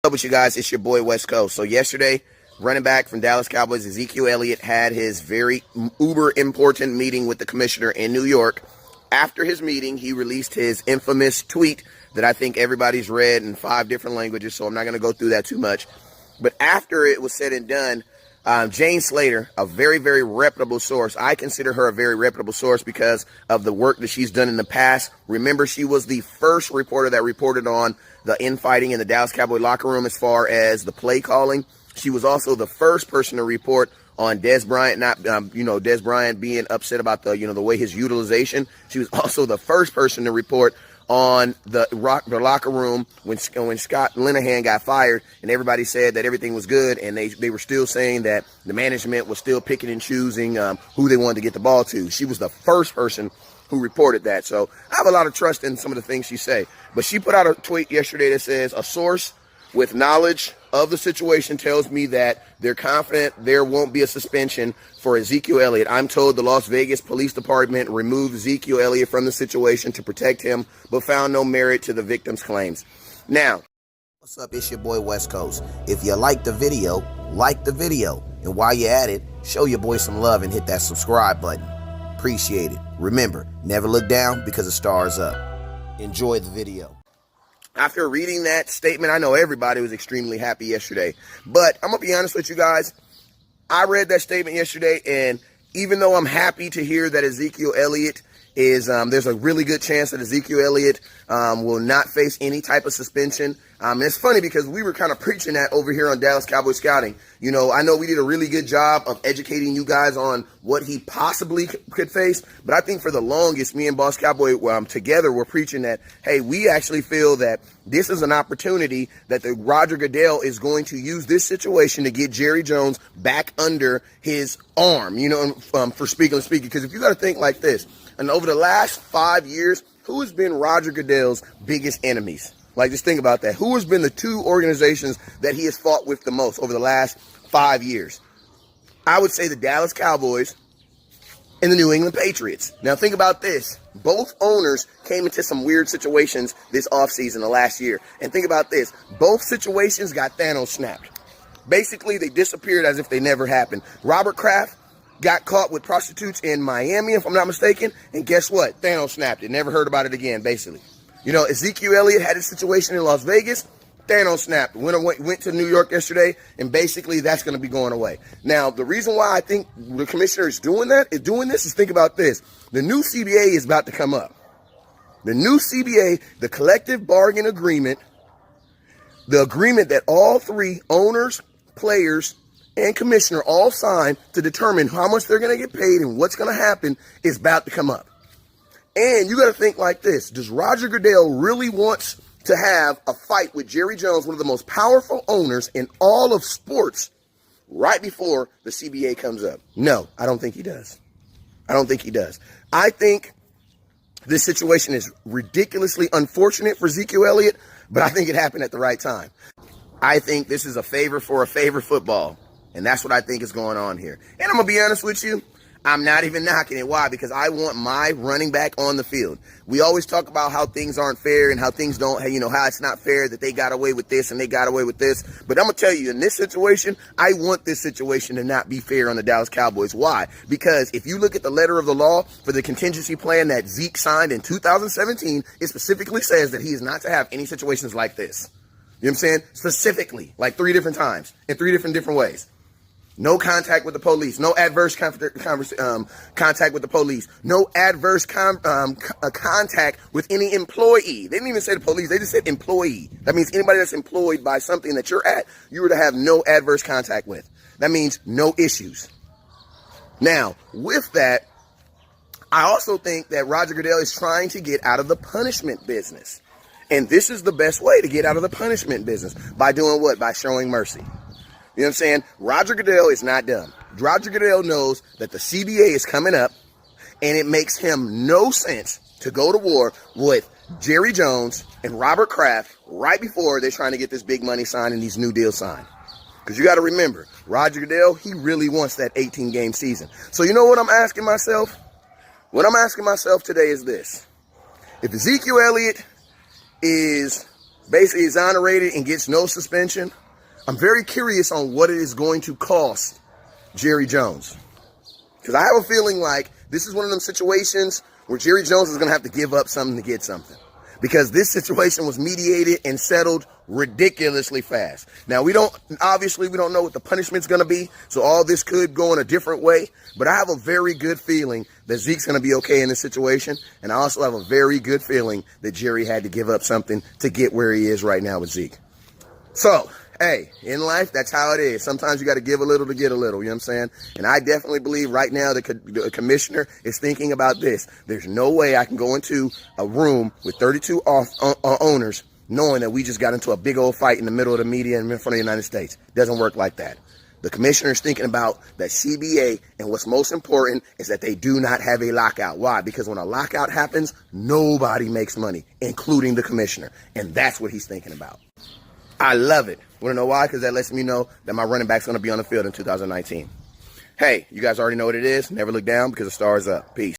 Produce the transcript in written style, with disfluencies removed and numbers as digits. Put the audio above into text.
What's up with you guys? It's your boy West Coast. So yesterday, running back from Dallas Cowboys, Ezekiel Elliott had his very uber important meeting with the commissioner in New York. After his meeting, he released his infamous tweet that I think everybody's read in 5 different languages, so I'm not going to go through that too much. But after it was said and done, Jane Slater, a very, very reputable source. I consider her a very reputable source because of the work that she's done in the past. Remember, she was the first reporter that reported on the infighting in the Dallas Cowboy locker room as far as the play calling. She was also the first person to report on Dez Bryant, Dez Bryant being upset about the way his utilization. She was also the first person to report on the locker room when Scott Linehan got fired, and everybody said that everything was good, and they were still saying that the management was still picking and choosing who they wanted to get the ball to. She was the first person who reported that. So I have a lot of trust in some of the things she say. But she put out a tweet yesterday that says, a source with knowledge of the situation tells me that they're confident there won't be a suspension for Ezekiel Elliott. I'm told the Las Vegas Police Department removed Ezekiel Elliott from the situation to protect him, but found no merit to the victim's claims. Now, what's up? It's your boy West Coast. If you like the video, like the video. And while you're at it, show your boy some love and hit that subscribe button. Appreciate it. Remember, never look down because the star is up. Enjoy the video. After reading that statement, I know everybody was extremely happy yesterday. But I'm going to be honest with you guys. I read that statement yesterday, and even though I'm happy to hear that Ezekiel Elliott is, there's a really good chance that Ezekiel Elliott will not face any type of suspension. It's funny because we were kind of preaching that over here on Dallas Cowboy Scouting. You know, I know we did a really good job of educating you guys on what he possibly could face, but I think for the longest, me and Boss Cowboy together were preaching that, hey, we actually feel that this is an opportunity that the Roger Goodell is going to use this situation to get Jerry Jones back under his arm, for speaking. Because if you got to think like this, and over the last 5 years, who has been Roger Goodell's biggest enemies? Like, just think about that. Who has been the 2 organizations that he has fought with the most over the last 5 years? I would say the Dallas Cowboys and the New England Patriots. Now, think about this. Both owners came into some weird situations this offseason, the last year. And think about this. Both situations got Thanos snapped. Basically, they disappeared as if they never happened. Robert Kraft got caught with prostitutes in Miami, if I'm not mistaken. And guess what? Thanos snapped it. Never heard about it again, basically. Ezekiel Elliott had a situation in Las Vegas. Thanos snapped. Went to New York yesterday, and basically that's going to be going away. Now, the reason why I think the commissioner is doing this is think about this. The new CBA is about to come up. The new CBA, the collective bargain agreement, the agreement that all 3 owners, players, and commissioner all signed to determine how much they're going to get paid and what's going to happen is about to come up. And you got to think like this. Does Roger Goodell really want to have a fight with Jerry Jones, one of the most powerful owners in all of sports, right before the CBA comes up? No, I don't think he does. I don't think he does. I think this situation is ridiculously unfortunate for Ezekiel Elliott, but I think it happened at the right time. I think this is a favor for a favor football, and that's what I think is going on here. And I'm going to be honest with you. I'm not even knocking it. Why? Because I want my running back on the field. We always talk about how things aren't fair and how things don't, how it's not fair that they got away with this and they got away with this. But I'm going to tell you, in this situation, I want this situation to not be fair on the Dallas Cowboys. Why? Because if you look at the letter of the law for the contingency plan that Zeke signed in 2017, it specifically says that he is not to have any situations like this. You know what I'm saying? Specifically, like 3 different times in 3 different ways. No contact with the police. No adverse contact with the police. No adverse contact with any employee. They didn't even say the police. They just said employee. That means anybody that's employed by something that you're at, you were to have no adverse contact with. That means no issues. Now, with that, I also think that Roger Goodell is trying to get out of the punishment business. And this is the best way to get out of the punishment business. By doing what? By showing mercy. You know what I'm saying? Roger Goodell is not dumb. Roger Goodell knows that the CBA is coming up, and it makes him no sense to go to war with Jerry Jones and Robert Kraft right before they're trying to get this big money signed and these new deals signed. Because you got to remember, Roger Goodell, he really wants that 18-game season. So you know what I'm asking myself? What I'm asking myself today is this. If Ezekiel Elliott is basically exonerated and gets no suspension, I'm very curious on what it is going to cost Jerry Jones. Because I have a feeling like this is one of them situations where Jerry Jones is going to have to give up something to get something. Because this situation was mediated and settled ridiculously fast. Now, we don't know what the punishment's going to be, so all this could go in a different way. But I have a very good feeling that Zeke's going to be okay in this situation. And I also have a very good feeling that Jerry had to give up something to get where he is right now with Zeke. So, hey, in life, that's how it is. Sometimes you got to give a little to get a little, you know what I'm saying? And I definitely believe right now the commissioner is thinking about this. There's no way I can go into a room with 32 owners knowing that we just got into a big old fight in the middle of the media and in front of the United States. It doesn't work like that. The commissioner is thinking about that CBA, and what's most important is that they do not have a lockout. Why? Because when a lockout happens, nobody makes money, including the commissioner. And that's what he's thinking about. I love it. Want to know why? Because that lets me know that my running back's going to be on the field in 2019. Hey, you guys already know what it is. Never look down because the star is up. Peace.